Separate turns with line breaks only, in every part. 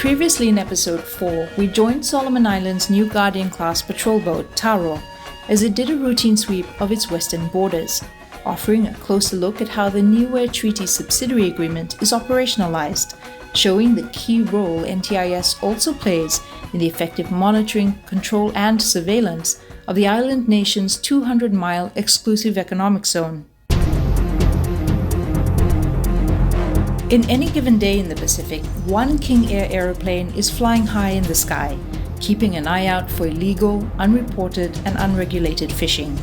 Previously in episode 4, we joined Solomon Islands' new Guardian-class patrol boat, Taro, as it did a routine sweep of its western borders, offering a closer look at how the Niue Treaty Subsidiary Agreement is operationalized, showing the key role NTIS also plays in the effective monitoring, control and surveillance of the island nation's 200-mile exclusive economic zone. In any given day in the Pacific, one King Air aeroplane is flying high in the sky, keeping an eye out for illegal, unreported and unregulated fishing.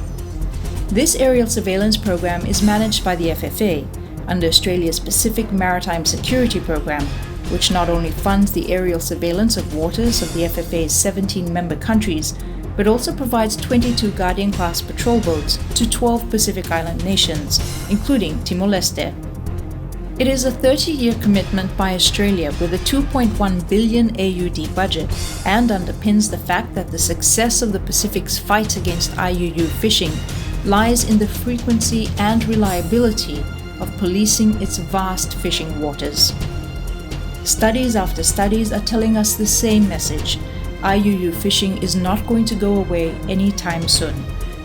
This aerial surveillance program is managed by the FFA under Australia's Pacific Maritime Security Program, which not only funds the aerial surveillance of waters of the FFA's 17 member countries, but also provides 22 Guardian-class patrol boats to 12 Pacific Island nations, including Timor-Leste. It is a 30-year commitment by Australia with a 2.1 billion AUD budget and underpins the fact that the success of the Pacific's fight against IUU fishing lies in the frequency and reliability of policing its vast fishing waters. Studies after studies are telling us the same message. IUU fishing is not going to go away anytime soon,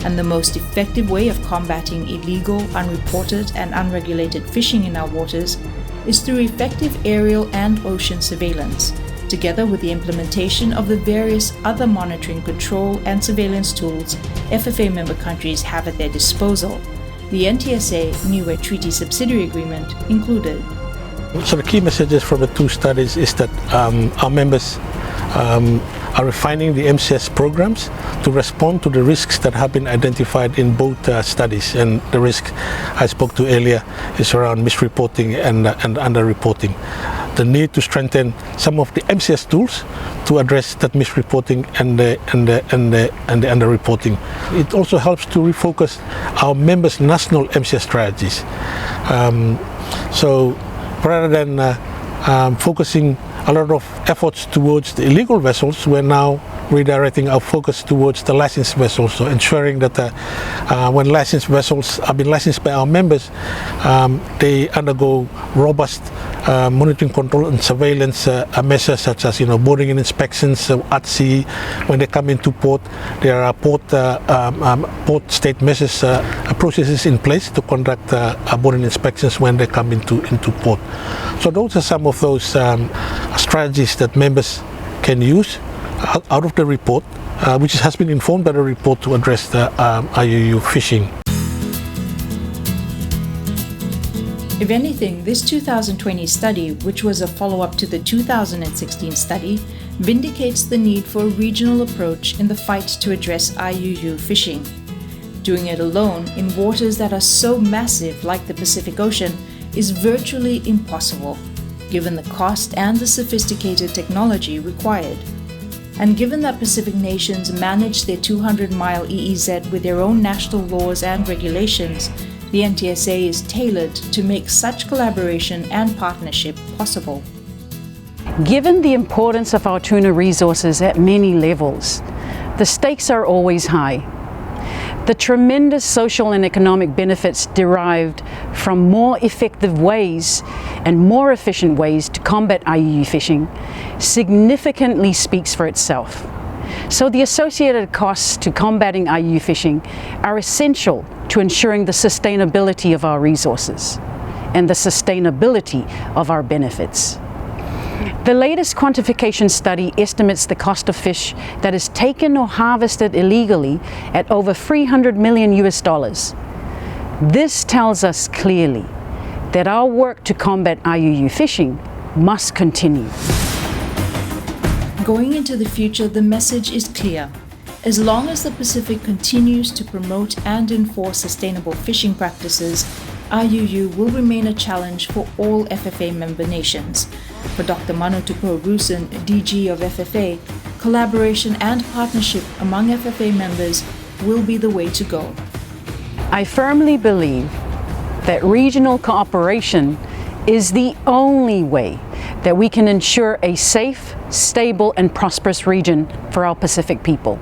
and the most effective way of combating illegal, unreported and unregulated fishing in our waters is through effective aerial and ocean surveillance, together with the implementation of the various other monitoring, control and surveillance tools FFA member countries have at their disposal, the NTSA Niue Treaty Subsidiary Agreement included.
So the key messages from the two studies is that our members are refining the MCS programs to respond to the risks that have been identified in both studies, and the risk I spoke to earlier is around misreporting and underreporting. The need to strengthen some of the MCS tools to address that misreporting and the underreporting. It also helps to refocus our members' national MCS strategies. So rather than focusing a lot of efforts towards the illegal vessels, we're now redirecting our focus towards the licensed vessels, so ensuring that when licensed vessels have been licensed by our members, they undergo robust monitoring, control and surveillance measures such as boarding and inspections at sea. When they come into port, there are port state measures processes in place to conduct boarding inspections when they come into port. So those are some of those strategies that members can use out of the report, which has been informed by the report to address the IUU fishing.
If anything, this 2020 study, which was a follow-up to the 2016 study, vindicates the need for a regional approach in the fight to address IUU fishing. Doing it alone in waters that are so massive like the Pacific Ocean is virtually impossible, given the cost and the sophisticated technology required. And given that Pacific nations manage their 200-mile EEZ with their own national laws and regulations, the NTSA is tailored to make such collaboration and partnership possible.
Given the importance of our tuna resources at many levels, the stakes are always high. The tremendous social and economic benefits derived from more effective ways and more efficient ways to combat IUU fishing significantly speaks for itself. So the associated costs to combating IUU fishing are essential to ensuring the sustainability of our resources and the sustainability of our benefits. The latest quantification study estimates the cost of fish that is taken or harvested illegally at over $300 million. This tells us clearly that our work to combat IUU fishing must continue.
Going into the future, the message is clear. As long as the Pacific continues to promote and enforce sustainable fishing practices, IUU will remain a challenge for all FFA member nations. For Dr. Manu Tuporugusan, DG of FFA, collaboration and partnership among FFA members will be the way to go.
I firmly believe that regional cooperation is the only way that we can ensure a safe, stable and prosperous region for our Pacific people.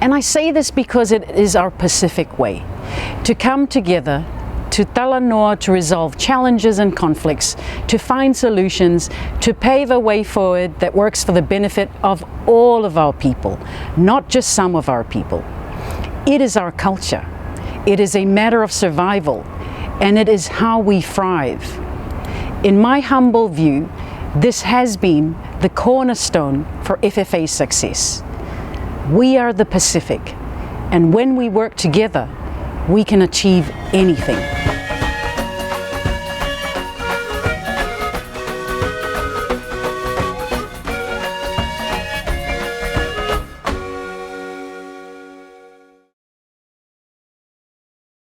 And I say this because it is our Pacific way to come together to Talanoa to resolve challenges and conflicts, to find solutions, to pave a way forward that works for the benefit of all of our people, not just some of our people. It is our culture. It is a matter of survival, and it is how we thrive. In my humble view, this has been the cornerstone for FFA's success. We are the Pacific, and when we work together, we can achieve anything.